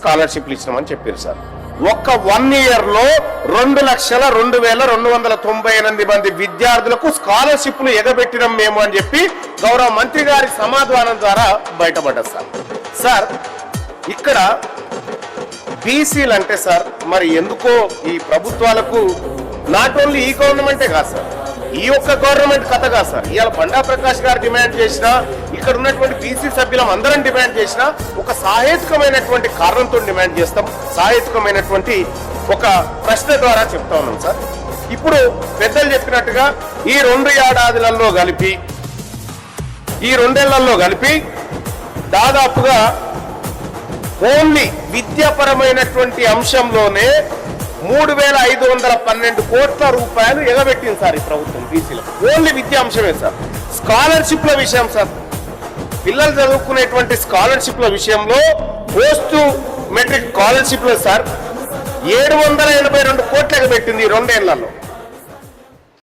స్కాలర్షిప్లు ఇచ్చినామని చెప్పారు సార్. ఒక్క 1 ఇయర్ లో 2,02,298 మంది విద్యార్థులకు స్కాలర్షిప్లు ఎగబెట్టినాం మేము అని చెప్పి గౌరవ మంత్రి గారి సమాధానం ద్వారా బయటపడ్డది సార్. సార్ ఇక్కడ బీసీలు అంటే సార్ మరి ఎందుకో ఈ ప్రభుత్వాలకు నాట్ ఓన్లీ ఈ గవర్నమెంటే కాదు సార్, ఈ ఒక్క గవర్నమెంట్ కథ కాదు సార్. ఇవాళ బండా ప్రకాష్ గారు డిమాండ్ చేసినా, ఇక్కడ ఉన్నటువంటి బీసీ సభ్యులం అందరం డిమాండ్ చేసినా ఒక సాహేతుకమైనటువంటి కారణంతో డిమాండ్ చేస్తాం. సాహేతుకమైనటువంటి ఒక ప్రశ్న ద్వారా చెప్తా ఉన్నాం సార్. ఇప్పుడు పెద్దలు చెప్పినట్టుగా ఈ 2 ఏడాదిలలో కలిపి, ఈ 2 ఏళ్లలో కలిపి దాదాపుగా ఓన్లీ విద్యాపరమైనటువంటి అంశంలోనే 3,512 కోట్ల రూపాయలు ఎగబెట్టింది సార్ ఈ ప్రభుత్వం బీసీలకు. ఓన్లీ విద్యా అంశమే సార్. స్కాలర్షిప్ల విషయం సార్, పిల్లలు చదువుకునేటువంటి స్కాలర్షిప్ల విషయంలో పోస్ట్ మెట్రిక్ స్కాలర్షిప్లో సార్ 782 కోట్లు ఎగబెట్టింది ఈ 2 ఏళ్లలో.